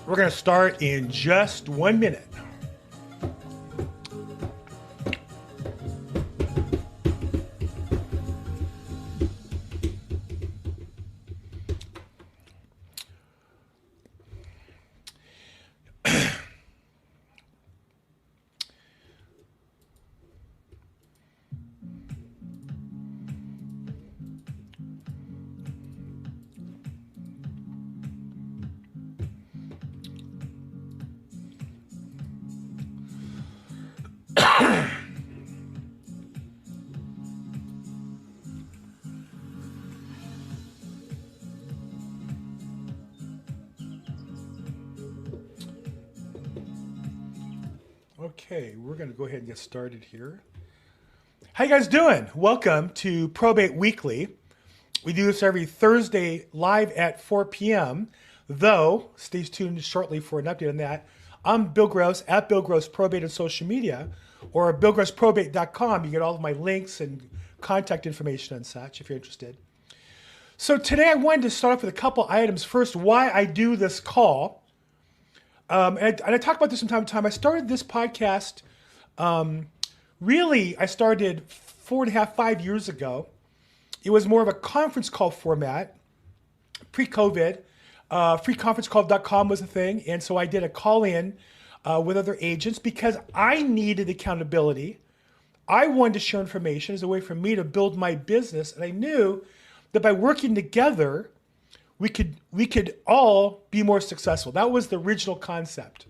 We're going to start in just 1 minute. Okay, we're going to go ahead and get started here. How you guys doing? Welcome to Probate Weekly. We do this every Thursday live at 4 p.m. Though, stay tuned shortly for an update on that. I'm Bill Gross at Bill Gross Probate on social media, or BillGrossProbate.com. You get all of my links and contact information and such if you're interested. So today I wanted to start off with a couple items. First, why I do this call. And I talk about this from time to time. I started this podcast, I started 4.5, 5 years ago. It was more of a conference call format, pre-COVID. Freeconferencecall.com was a thing. And so I did a call-in with other agents because I needed accountability. I wanted to share information as a way for me to build my business. And I knew that by working together, we could all be more successful. That was the original concept.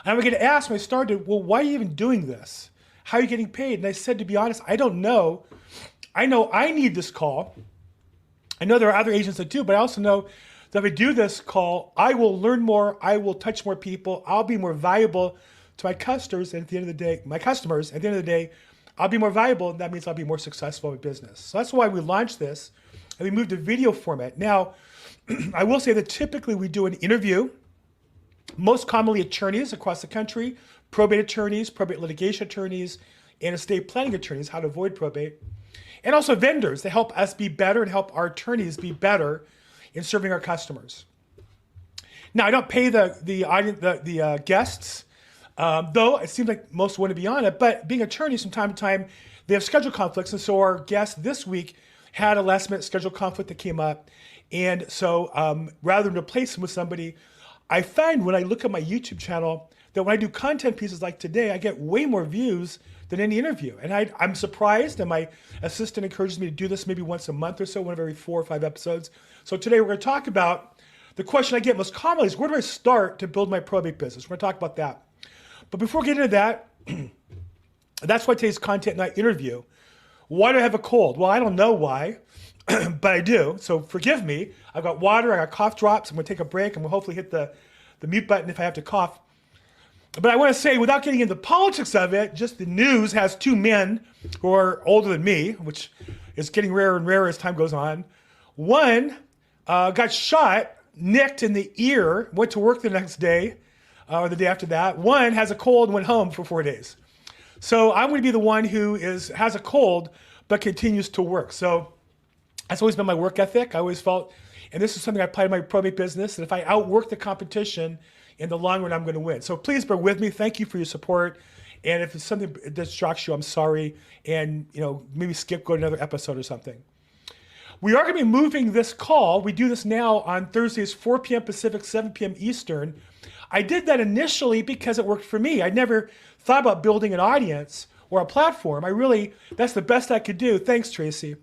And I would get asked when I started, well, why are you even doing this? How are you getting paid? And I said, to be honest, I don't know. I know I need this call. I know there are other agents that do, but I also know that if I do this call, I will learn more. I will touch more people. I'll be more valuable to my customers. And at the end of the day, I'll be more valuable. And that means I'll be more successful in business. So that's why we launched this. And we moved to video format. Now, I will say that typically we do an interview, most commonly attorneys across the country, probate attorneys, probate litigation attorneys, and estate planning attorneys, how to avoid probate, and also vendors to help us be better and help our attorneys be better in serving our customers. Now, I don't pay the guests, though it seems like most want to be on it, but being attorneys from time to time, they have schedule conflicts, and so our guest this week had a last minute schedule conflict that came up. And so rather than replace him with somebody, I find when I look at my YouTube channel that when I do content pieces like today, I get way more views than any interview. And I'm surprised, and my assistant encourages me to do this maybe once a month or so, one of every 4 or 5 episodes. So today we're gonna talk about the question I get most commonly is, where do I start to build my probate business? We're gonna talk about that. But before we get into that, that's why today's content, not interview. Why do I have a cold? Well, I don't know why, but I do. So forgive me. I've got water, I got cough drops. I'm gonna take a break and we'll hopefully hit the mute button if I have to cough. But I wanna say, without getting into the politics of it, just the news has 2 men who are older than me, which is getting rarer and rarer as time goes on. One got shot, nicked in the ear, went to work the next day, or the day after that. One has a cold and went home for 4 days. So I'm going to be the one who has a cold, but continues to work. So that's always been my work ethic. I always felt, and this is something I apply to my probate business, that if I outwork the competition, in the long run, I'm going to win. So please bear with me. Thank you for your support. And if it's something that distracts you, I'm sorry. And maybe go to another episode or something. We are going to be moving this call. We do this now on Thursdays, 4 p.m. Pacific, 7 p.m. Eastern. I did that initially because it worked for me. I never thought about building an audience or a platform. That's the best I could do. Thanks, Tracy.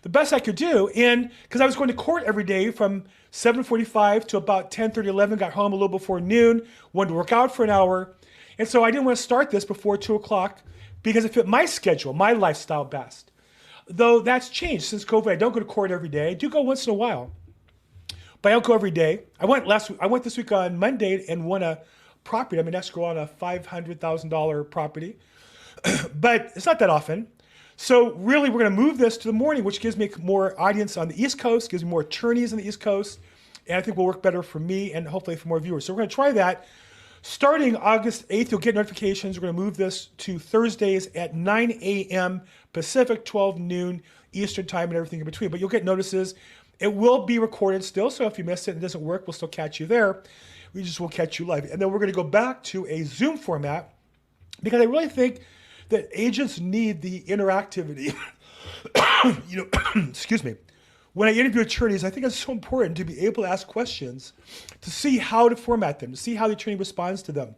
The best I could do, and because I was going to court every day from 7:45 to about 10:30, 11, got home a little before noon, wanted to work out for an hour. And so I didn't want to start this before 2 o'clock because it fit my schedule, my lifestyle best. Though that's changed since COVID. I don't go to court every day. I do go once in a while, but I don't go every day. I went this week on Monday and won a property. I'm an escrow on a $500,000 property, but it's not that often. So really, we're going to move this to the morning, which gives me more audience on the East Coast, gives me more attorneys on the East Coast, and I think will work better for me and hopefully for more viewers. So we're going to try that. Starting August 8th, you'll get notifications. We're going to move this to Thursdays at 9 a.m. Pacific, 12 noon Eastern time, and everything in between. But you'll get notices. It will be recorded still, so if you missed it and it doesn't work, we'll still catch you there. we just will catch you live. And then we're going to go back to a Zoom format because I really think that agents need the interactivity. Excuse me. When I interview attorneys, I think it's so important to be able to ask questions, to see how to format them, to see how the attorney responds to them,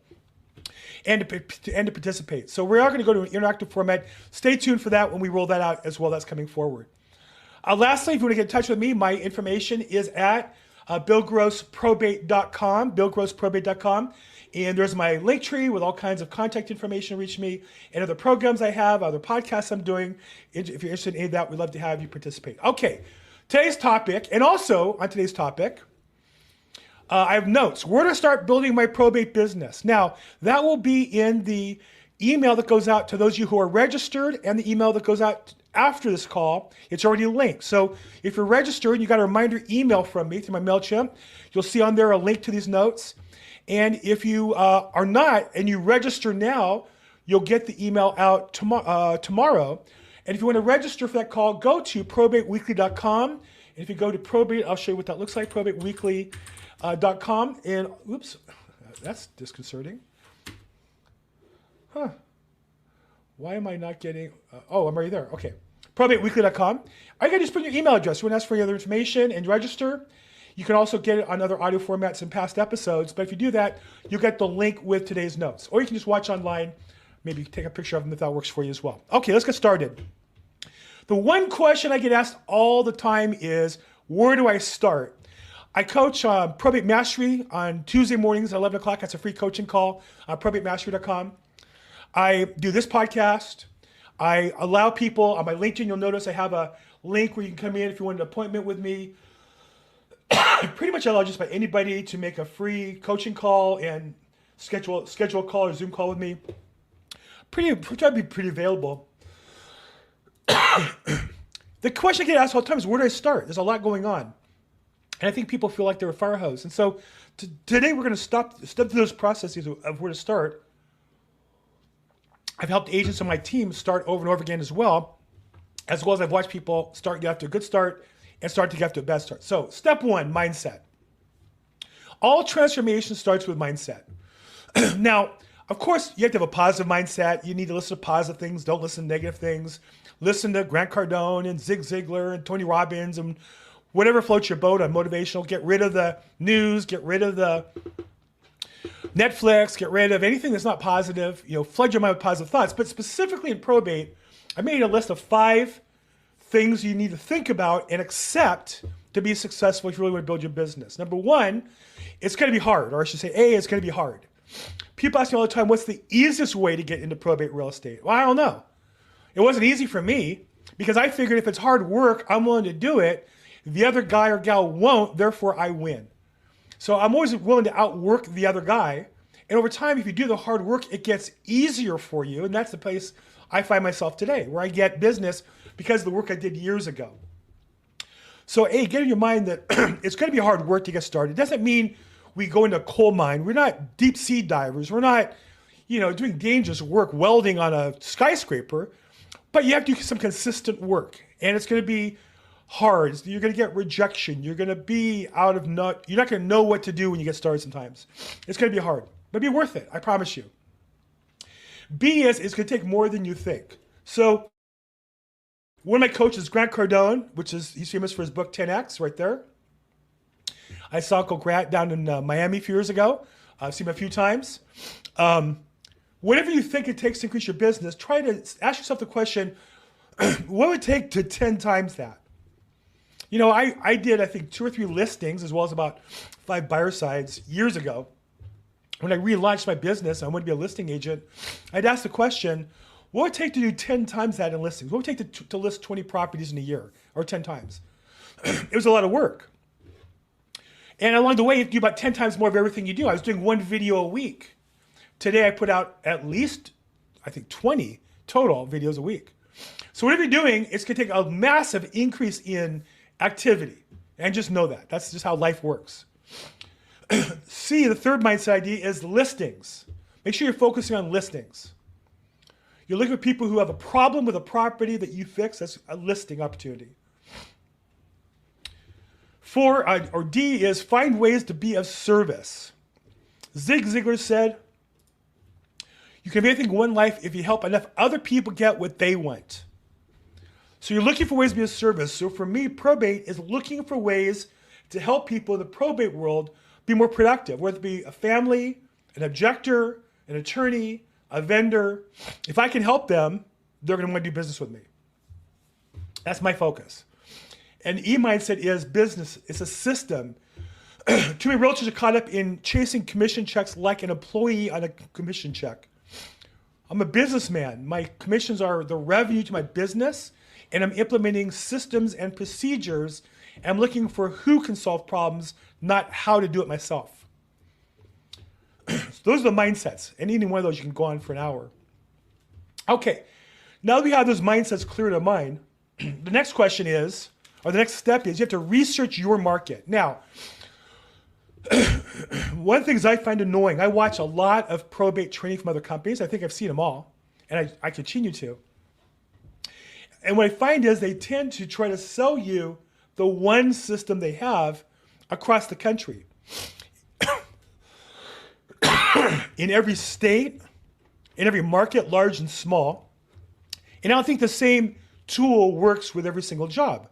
and to participate. So we are going to go to an interactive format. Stay tuned for that when we roll that out as well. That's coming forward. Lastly, if you want to get in touch with me, my information is at billgrossprobate.com, billgrossprobate.com. And there's my link tree with all kinds of contact information to reach me and other programs I have, other podcasts I'm doing. If you're interested in any of that, we'd love to have you participate. Okay, today's topic, and also on today's topic, I have notes. Where to start building my probate business. Now, that will be in the email that goes out to those of you who are registered and the email that goes out after this call. It's already linked. So if you're registered and you got a reminder email from me through my MailChimp, you'll see on there a link to these notes. And if you are not and you register now, you'll get the email out tomorrow. And if you want to register for that call, go to probateweekly.com. And if you go to probate, I'll show you what that looks like, probateweekly.com. And oops, that's disconcerting. Huh. Why am I not getting, I'm already there. Okay. Probateweekly.com. I can just put your email address. You want to ask for any other information and register. You can also get it on other audio formats in past episodes. But if you do that, you'll get the link with today's notes. Or you can just watch online. Maybe take a picture of them if that works for you as well. Okay, let's get started. The one question I get asked all the time is, where do I start? I coach Probate Mastery on Tuesday mornings at 11 o'clock. That's a free coaching call on probatemastery.com. I do this podcast. I allow people on my LinkedIn, you'll notice I have a link where you can come in if you want an appointment with me. Pretty much allow just about anybody to make a free coaching call and schedule a call or Zoom call with me. Try to be pretty available. The question I get asked all the time is, where do I start? There's a lot going on. And I think people feel like they're a fire hose. And so today we're going to step through those processes of where to start. I've helped agents on my team start over and over again as well as I've watched people get off to a good start and start to get to a bad start. So step one, mindset. All transformation starts with mindset. Now, of course, you have to have a positive mindset. You need to listen to positive things. Don't listen to negative things. Listen to Grant Cardone and Zig Ziglar and Tony Robbins and whatever floats your boat on motivational. Get rid of the news. Get rid of the Netflix. Get rid of anything that's not positive. Flood your mind with positive thoughts. But specifically in probate, I made a list of 5 things you need to think about and accept to be successful if you really want to build your business. Number 1, it's going to be hard, or I should say, it's going to be hard. People ask me all the time, what's the easiest way to get into probate real estate? Well, I don't know. It wasn't easy for me because I figured if it's hard work, I'm willing to do it. The other guy or gal won't, therefore I win. So I'm always willing to outwork the other guy. And over time, if you do the hard work, it gets easier for you. And that's the place I find myself today, where I get business because of the work I did years ago. So get in your mind that it's going to be hard work to get started. It doesn't mean we go into a coal mine. We're not deep sea divers. We're not, doing dangerous work, welding on a skyscraper. But you have to do some consistent work. And it's going to be hard. You're going to get rejection. You're going to be you're not going to know what to do when you get started sometimes. It's going to be hard, but be worth it. I promise you. B is it's going to take more than you think. So one of my coaches, Grant Cardone, he's famous for his book 10X right there. I saw Uncle Grant down in Miami a few years ago. I've seen him a few times. Whatever you think it takes to increase your business, try to ask yourself the question, what would it take to 10 times that? I did, I think, 2 or 3 listings as well as about 5 buyer sides years ago. When I relaunched my business, I wanted to be a listing agent. I'd ask the question, what would it take to do 10 times that in listings? What would it take to list 20 properties in a year or 10 times? It was a lot of work. And along the way, you do about 10 times more of everything you do. I was doing 1 video a week. Today, I put out at least, I think, 20 total videos a week. So whatever you're doing, it's going to take a massive increase in activity. And just know that. That's just how life works. C, the third mindset idea is listings. Make sure you're focusing on listings. You're looking for people who have a problem with a property that you fix. That's a listing opportunity. 4, or D is find ways to be of service. Zig Ziglar said, you can have anything in one life if you help enough other people get what they want. So you're looking for ways to be of service. So for me, probate is looking for ways to help people in the probate world be more productive, whether it be a family, an objector, an attorney, a vendor. If I can help them, they're going to want to do business with me. That's my focus. And E-mindset is business. It's a system. Too many realtors are caught up in chasing commission checks like an employee on a commission check. I'm a businessman. My commissions are the revenue to my business, and I'm implementing systems and procedures. And I'm looking for who can solve problems, not how to do it myself. So those are the mindsets. And any one of those you can go on for an hour. Okay, now that we have those mindsets clear in our mind, the next question is, or the next step is, you have to research your market. Now, one of the things I find annoying, I watch a lot of probate training from other companies. I think I've seen them all, and I continue to. And what I find is they tend to try to sell you the one system they have across the country. In every state, in every market, large and small. And I don't think the same tool works with every single job.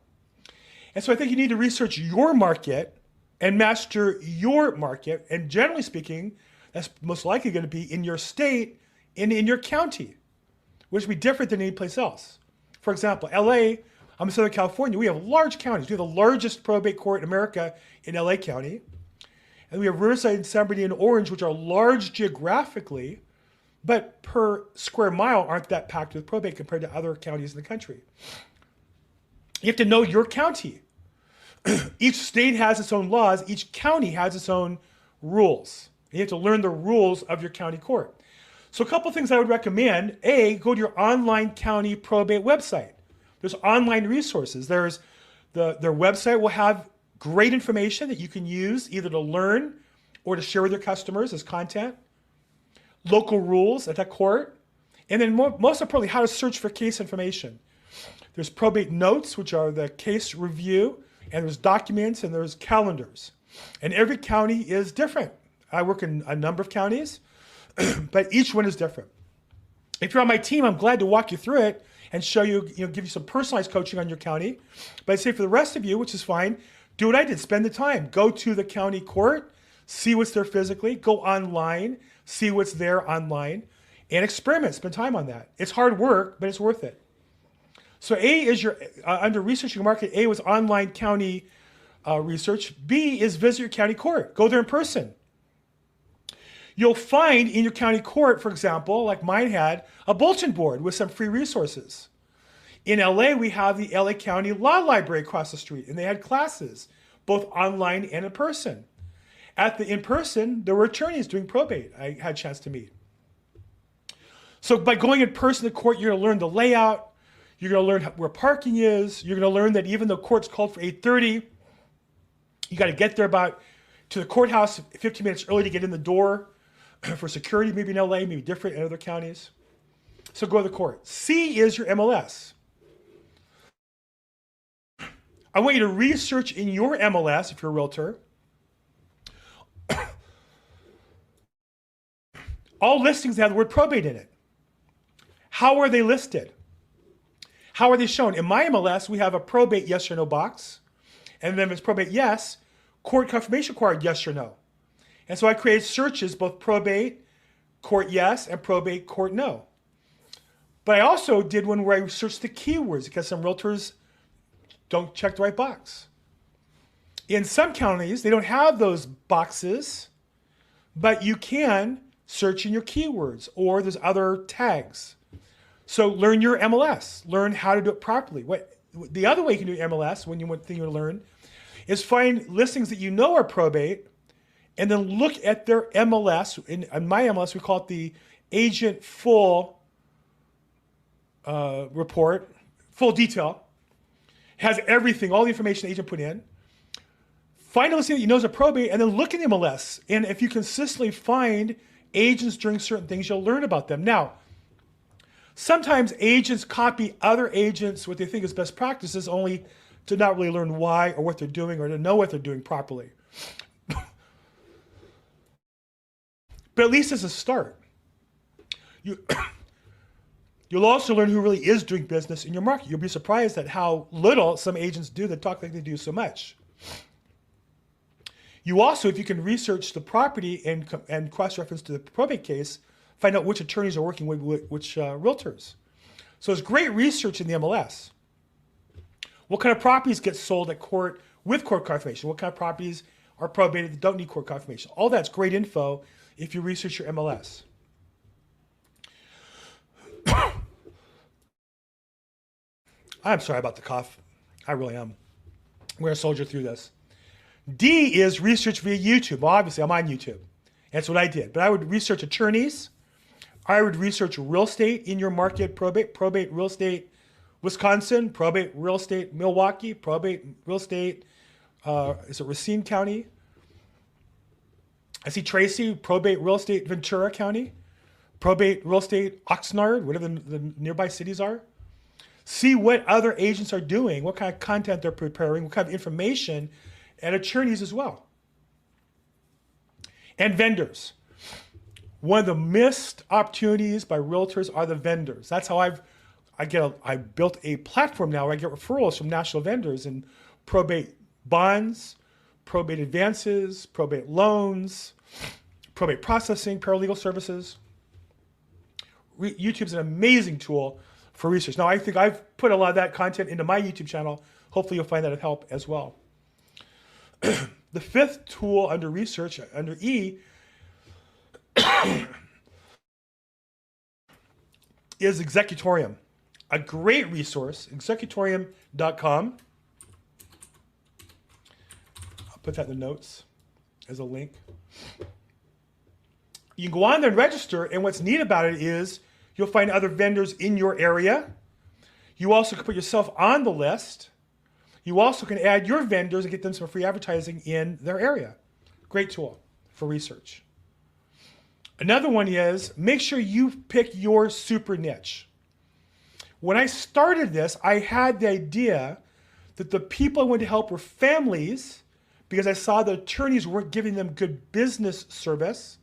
And so I think you need to research your market and master your market. And generally speaking, that's most likely going to be in your state and in your county, which will be different than any place else. For example, LA, I'm in Southern California, we have large counties. We have the largest probate court in America in LA County. And we have Riverside and San Bernardino and Orange, which are large geographically, but per square mile aren't that packed with probate compared to other counties in the country. You have to know your county. Each state has its own laws. Each county has its own rules. You have to learn the rules of your county court. So a couple of things I would recommend. A, go to your online county probate website. There's online resources. Their website will have great information that you can use either to learn or to share with your customers as content. Local rules at that court. And then most importantly, how to search for case information. There's probate notes, which are the case review, and there's documents, and there's calendars. And every county is different. I work in a number of counties, but each one is different. If you're on my team, I'm glad to walk you through it and show you, give you some personalized coaching on your county. But I'd say for the rest of you, which is fine, do what I did, spend the time. Go to the county court, see what's there physically, go online, see what's there online, and experiment, spend time on that. It's hard work, but it's worth it. So A is your, under researching market, A was online county research. B is visit your county court. Go there in person. You'll find in your county court, for example, like mine had, a bulletin board with some free resources. In LA, we have the LA County Law Library across the street, and they had classes, both online and in person. At the in-person, there were attorneys doing probate I had a chance to meet. So by going in person to court, you're going to learn the layout. You're going to learn where parking is. You're going to learn that even though court's called for 8:30, you got to get there to the courthouse 15 minutes early to get in the door for security, maybe in LA, maybe different in other counties. So go to the court. C is your MLS. I want you to research in your MLS, if you're a realtor, all listings that have the word probate in it. How are they listed? How are they shown? In my MLS, we have a probate yes or no box. And then if it's probate yes, court confirmation required yes or no. And so I created searches, both probate, court yes, and probate, court no. But I also did one where I searched the keywords because some realtors don't check the right box. In some counties, they don't have those boxes, but you can search in your keywords or there's other tags. So learn your MLS, learn how to do it properly. The other way you can do MLS, when you want thing to learn, is find listings that you know are probate and then look at their MLS. In my MLS, we call it the agent full report, full detail. It has everything, all the information the agent put in. Find a listing that you know is a probate and then look at the MLS. And if you consistently find agents doing certain things, you'll learn about them. Now, sometimes agents copy other agents what they think is best practices only to not really learn why or what they're doing or to know what they're doing properly. But at least as a start. You, you'll also learn who really is doing business in your market. You'll be surprised at how little some agents do that talk like they do so much. You also, if you can research the property and cross-reference to the probate case, find out which attorneys are working with which realtors. So it's great research in the MLS. What kind of properties get sold at court with court confirmation? What kind of properties are probated that don't need court confirmation? All that's great info if you research your MLS. I'm sorry about the cough. I really am. We're going to soldier through this. D is research via YouTube. Well, obviously, I'm on YouTube. That's what I did. But I would research attorneys. I would research real estate in your market, probate real estate Wisconsin, probate real estate Milwaukee, probate real estate, is it Racine County? I see Tracy, probate real estate Ventura County, probate real estate Oxnard, whatever the nearby cities are. See what other agents are doing, what kind of content they're preparing, what kind of information, and attorneys as well. And vendors. One of the missed opportunities by realtors are the vendors. That's how I built a platform now where I get referrals from national vendors in probate bonds, probate advances, probate loans, probate processing, paralegal services. YouTube's an amazing tool for research. Now, I think I've put a lot of that content into my YouTube channel. Hopefully you'll find that of help as well. The fifth tool under research, under E, is Executorium. A great resource, executorium.com. I'll put that in the notes as a link. You can go on there and register, and what's neat about it is you'll find other vendors in your area. You also can put yourself on the list. You also can add your vendors and get them some free advertising in their area. Great tool for research. Another one is make sure you pick your super niche. When I started this, I had the idea that the people I wanted to help were families because I saw the attorneys weren't giving them good business service,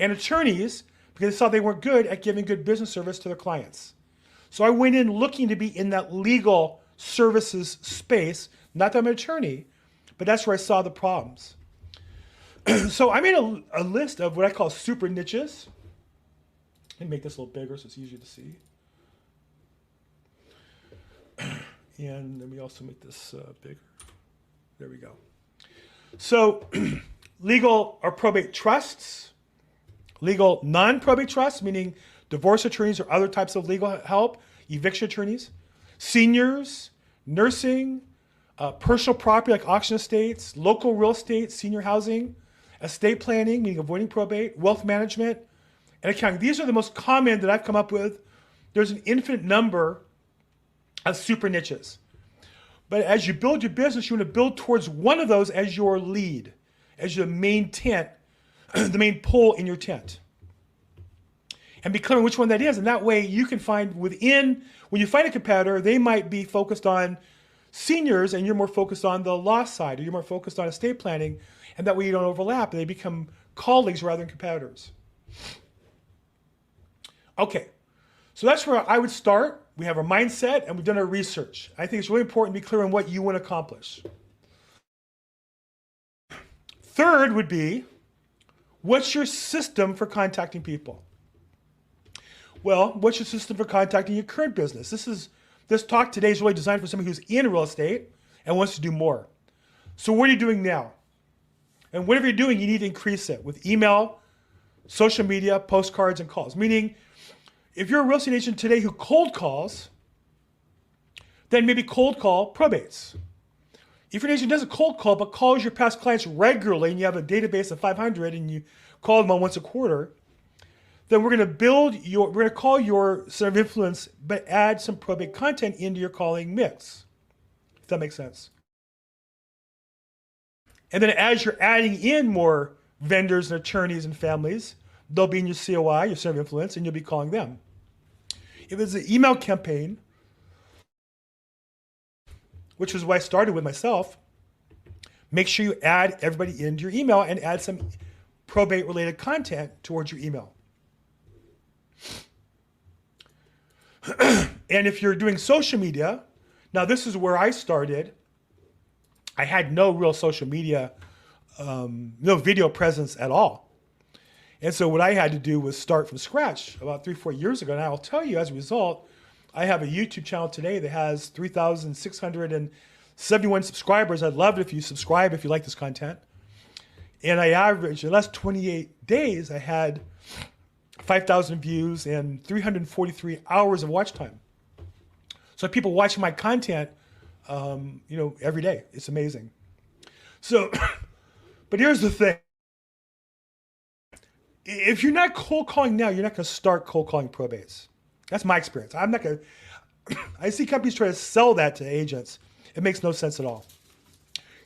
and attorneys because I saw they weren't good at giving good business service to their clients. So I went in looking to be in that legal services space. Not that I'm an attorney, but that's where I saw the problems. So I made a list of what I call super niches. Let me make this a little bigger so it's easier to see. And let me also make this bigger. There we go. So legal or probate trusts, legal non-probate trusts, meaning divorce attorneys or other types of legal help, eviction attorneys, seniors, nursing, personal property like auction estates, local real estate, senior housing, estate planning, meaning avoiding probate, wealth management, and accounting. These are the most common that I've come up with. There's an infinite number of super niches. But as you build your business, you want to build towards one of those as your lead, as your main tent, the main pole in your tent. And be clear on which one that is. And that way you can find within, when you find a competitor, they might be focused on seniors and you're more focused on the law side, or you're more focused on estate planning, and that way you don't overlap and they become colleagues rather than competitors. Okay, so that's where I would start. We have our mindset and we've done our research. I think it's really important to be clear on what you want to accomplish. Third would be, what's your system for contacting people? Well, what's your system for contacting your current business? This talk today is really designed for somebody who's in real estate and wants to do more. So what are you doing now? And whatever you're doing, you need to increase it with email, social media, postcards, and calls. Meaning, if you're a real estate agent today who cold calls, then maybe cold call probates. If you're an agent who doesn't cold call but calls your past clients regularly and you have a database of 500 and you call them on once a quarter, then we're going to call your center of influence but add some probate content into your calling mix, if that makes sense. And then as you're adding in more vendors and attorneys and families, they'll be in your COI, your center of influence, and you'll be calling them. If it's an email campaign, which is what I started with myself, make sure you add everybody into your email and add some probate related content towards your email. And if you're doing social media, now this is where I started. I had no real social media, no video presence at all. And so what I had to do was start from scratch about 3-4 years ago. And I'll tell you, as a result, I have a YouTube channel today that has 3,671 subscribers. I'd love it if you subscribe if you like this content. And I averaged, in the last 28 days, I had 5,000 views and 343 hours of watch time. So people watching my content, every day. It's amazing. So, but here's the thing. If you're not cold calling now, you're not going to start cold calling probates. That's my experience. I'm not going to, I see companies try to sell that to agents. It makes no sense at all.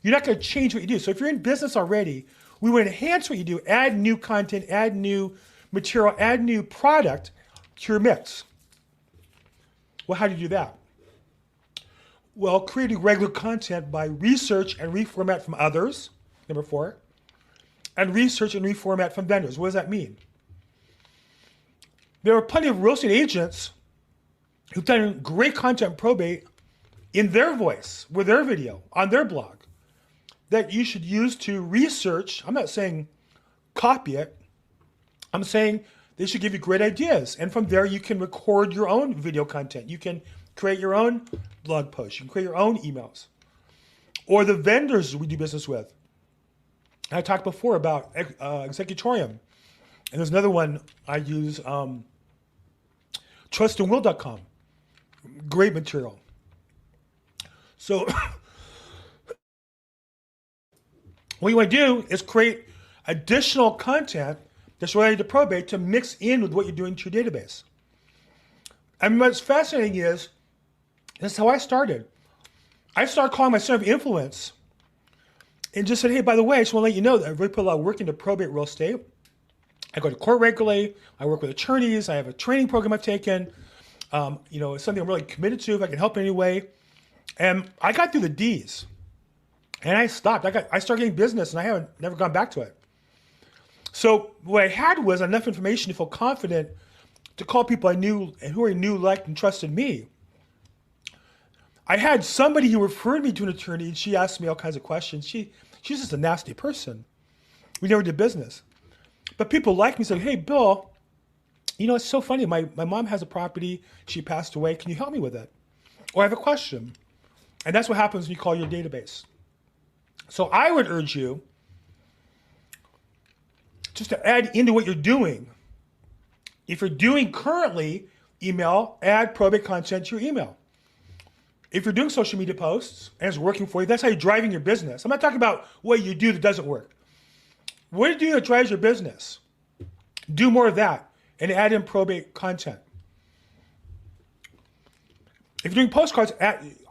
You're not going to change what you do. So if you're in business already, we would enhance what you do, add new content, add new material, add new product to your mix. Well, how do you do that? Well, creating regular content by research and reformat from others, number 4, and research and reformat from vendors. What does that mean? There are plenty of real estate agents who've done great content in probate in their voice, with their video, on their blog, that you should use to research. I'm not saying copy it. I'm saying they should give you great ideas. And from there, you can record your own video content. You can create your own blog posts. You can create your own emails. Or the vendors we do business with. I talked before about Executorium. And there's another one I use, trustandwill.com. Great material. So what you want to do is create additional content that's related to probate to mix in with what you're doing to your database. And what's fascinating is, this is how I started. I started calling my center of influence and just said, hey, by the way, I just want to let you know that I really put a lot of work into probate real estate. I go to court regularly. I work with attorneys. I have a training program I've taken. It's something I'm really committed to if I can help in any way. And I got through the D's. And I stopped. I started getting business, and I haven't never gone back to it. So what I had was enough information to feel confident to call people I knew and who I knew, liked, and trusted me. I had somebody who referred me to an attorney, and she asked me all kinds of questions. She's just a nasty person. We never did business. But people like me said, hey, Bill, it's so funny. My mom has a property. She passed away. Can you help me with it? Or I have a question. And that's what happens when you call your database. So I would urge you just to add into what you're doing. If you're doing currently email, add probate content to your email. If you're doing social media posts and it's working for you, that's how you're driving your business. I'm not talking about what you do that doesn't work. What do you do that drives your business? Do more of that and add in probate content. If you're doing postcards,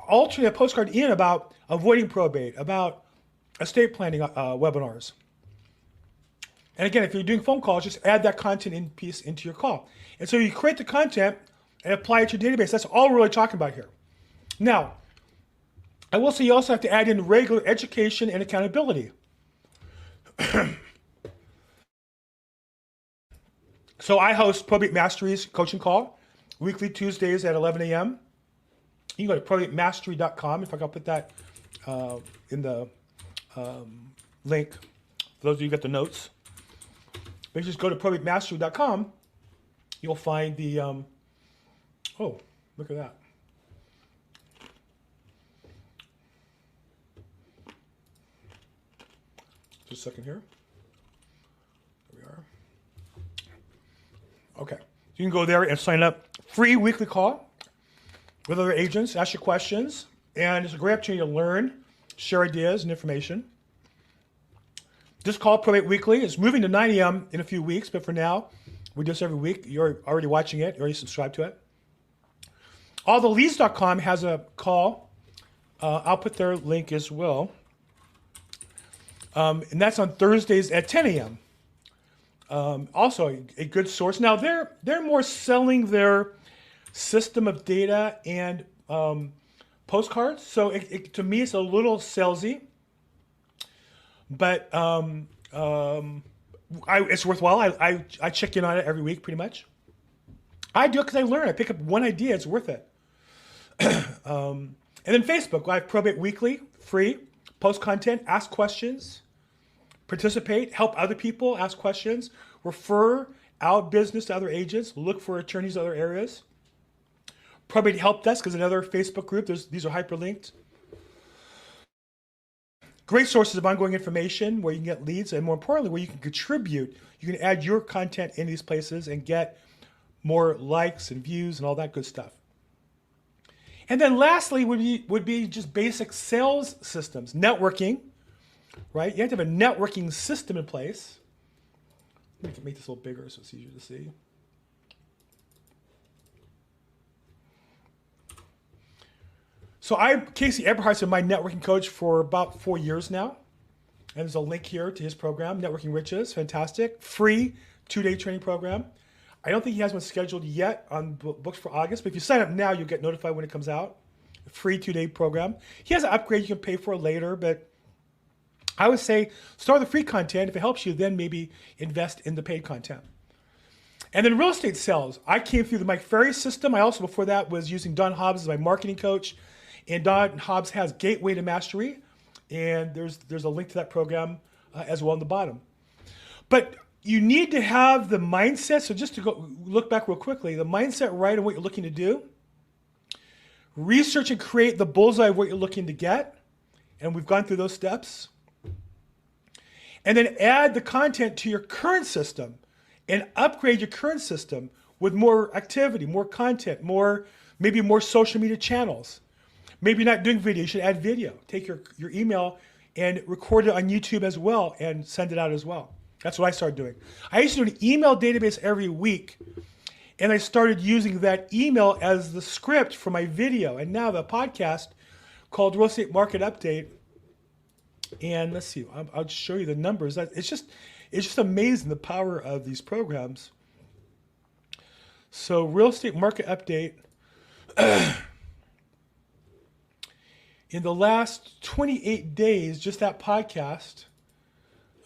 alternate a postcard in about avoiding probate, about estate planning webinars. And again, if you're doing phone calls, just add that content piece into your call. And so you create the content and apply it to your database. That's all we're really talking about here. Now, I will say you also have to add in regular education and accountability. So I host Probate Mastery's coaching call, weekly Tuesdays at 11 a.m. You can go to probatemastery.com. If I can put that in the link, for those of you who got the notes. But you just go to probatemastery.com, you'll find the, oh, look at that. Just a second here. There we are. Okay. You can go there and sign up. Free weekly call with other agents, ask your questions, and it's a great opportunity to learn, share ideas and information. This call, Probate Weekly, is moving to 9 a.m. in a few weeks, but for now, we do this every week. You're already watching it. You already subscribed to it. Alltheleads.com has a call. I'll put their link as well. And that's on Thursdays at 10 a.m. Also a good source. Now they're more selling their system of data and postcards. So to me, it's a little salesy, but It's worthwhile. I check in on it every week, pretty much. I do it because I learn. I pick up one idea. It's worth it. And then Facebook. I have Probate Weekly, free. Post content, ask questions, participate, help other people, ask questions, refer out business to other agents, look for attorneys in other areas. Probate Help Desk is another Facebook group. These are hyperlinked. Great sources of ongoing information where you can get leads, and more importantly, where you can contribute. You can add your content in these places and get more likes and views and all that good stuff. And then lastly would be just basic sales systems, networking, right? You have to have a networking system in place. Let me make this a little bigger so it's easier to see. So Casey Eberhardt's been my networking coach for about 4 years now. And there's a link here to his program, Networking Riches, fantastic. Free 2-day training program. I don't think he has one scheduled yet on books for August, but if you sign up now, you'll get notified when it comes out. A free 2-day program. He has an upgrade you can pay for later, but I would say start with the free content. If it helps you, then maybe invest in the paid content. And then real estate sales. I came through the Mike Ferry system. I also, before that, was using Don Hobbs as my marketing coach. And Don Hobbs has Gateway to Mastery. And there's a link to that program as well on the bottom. But you need to have the mindset. So just to go look back real quickly, the mindset right on what you're looking to do. Research and create the bullseye of what you're looking to get. And we've gone through those steps. And then add the content to your current system and upgrade your current system with more activity, more content, maybe more social media channels. Maybe you're not doing video, you should add video. Take your email and record it on YouTube as well and send it out as well. That's what I started doing. I used to do an email database every week, and I started using that email as the script for my video. And now the podcast called Real Estate Market Update. And let's see, I'll just show you the numbers. It's just amazing the power of these programs. So Real Estate Market Update. In the last 28 days, just that podcast,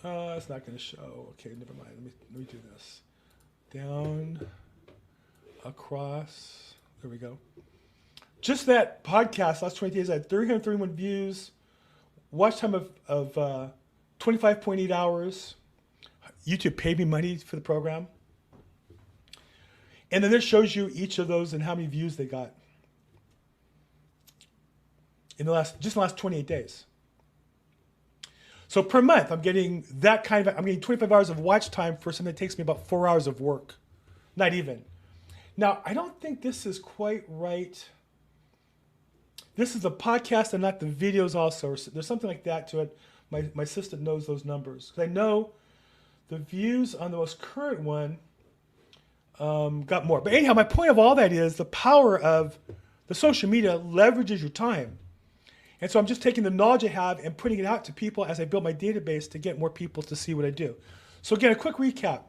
it's not going to show. Okay, never mind. Let me do this. Down, across. There we go. Just that podcast, last 20 days, I had 331 views, watch time of 25.8 hours. YouTube paid me money for the program. And then this shows you each of those and how many views they got in the last 28 days. So per month, I'm getting 25 hours of watch time for something that takes me about 4 hours of work. Not even. Now, I don't think this is quite right. This is the podcast and not the videos also. There's something like that to it. My assistant knows those numbers. Because I know the views on the most current one got more. But anyhow, my point of all that is the power of the social media leverages your time. And so I'm just taking the knowledge I have and putting it out to people as I build my database to get more people to see what I do. So again, a quick recap.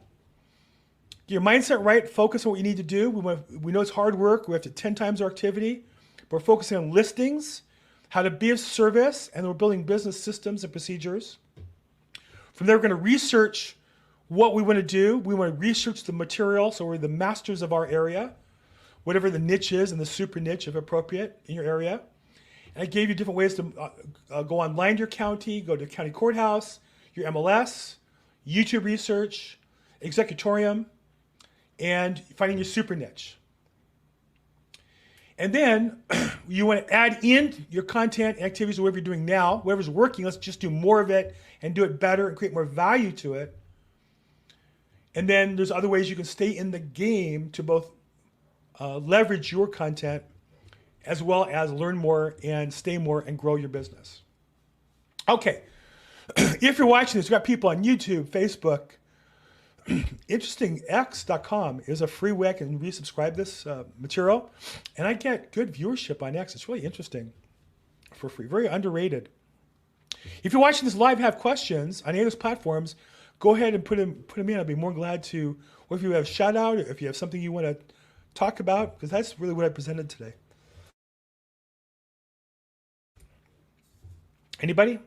Get your mindset right, focus on what you need to do. We know it's hard work. We have to 10 times our activity. But we're focusing on listings, how to be of service, and we're building business systems and procedures. From there, we're going to research what we want to do. We want to research the material, so we're the masters of our area, whatever the niche is and the super niche if appropriate in your area. And I gave you different ways to go online to your county, go to county courthouse, your MLS, YouTube research, executorium, and finding your super niche. And then you want to add in your content and activities, whatever you're doing now, whatever's working, let's just do more of it and do it better and create more value to it. And then there's other ways you can stay in the game to both leverage your content as well as learn more and stay more and grow your business. Okay, if you're watching this, we've got people on YouTube, Facebook. Interestingx.com is a free way I can resubscribe this material. And I get good viewership on X. It's really interesting for free, very underrated. If you're watching this live, have questions on any of those platforms, go ahead and put them in. I'd be more glad to, or if you have a shout out, or if you have something you want to talk about, because that's really what I presented today. Anybody?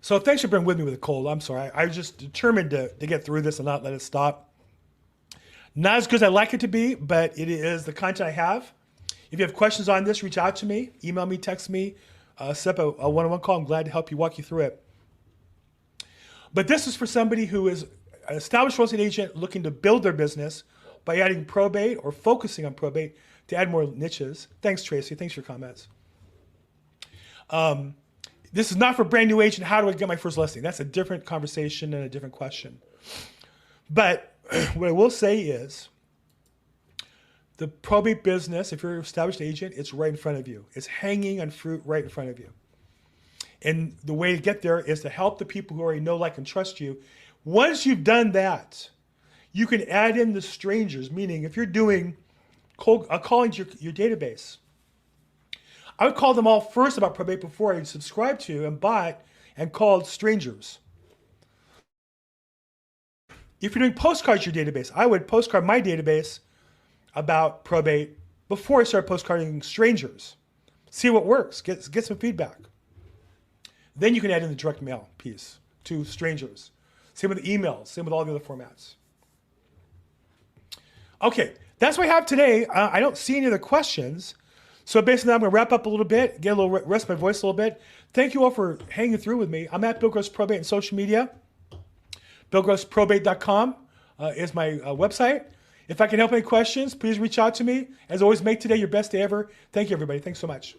So thanks for being with me with a cold. I'm sorry. I was just determined to get through this and not let it stop. Not as good as I'd like it to be, but it is the content I have. If you have questions on this, reach out to me. Email me, text me, set up a one-on-one call. I'm glad to help you, walk you through it. But this is for somebody who is an established real estate agent looking to build their business by adding probate or focusing on probate to add more niches. Thanks, Tracy. Thanks for your comments. This is not for brand new agent. How do I get my first listing? That's a different conversation and a different question. But what I will say is the probate business, if you're an established agent, it's right in front of you. It's hanging on fruit right in front of you. And the way to get there is to help the people who already know, like, and trust you. Once you've done that, you can add in the strangers, meaning if you're doing calling to your database, I would call them all first about probate before I subscribed to and bought and called strangers. If you're doing postcards to your database, I would postcard my database about probate before I start postcarding strangers. See what works, get some feedback. Then you can add in the direct mail piece to strangers. Same with the emails, same with all the other formats. Okay, that's what I have today. I don't see any other questions. So basically, I'm going to wrap up a little bit, get a little rest my voice a little bit. Thank you all for hanging through with me. I'm at Bill Gross Probate on social media. BillGrossProbate.com is my website. If I can help any questions, please reach out to me. As always, make today your best day ever. Thank you, everybody. Thanks so much.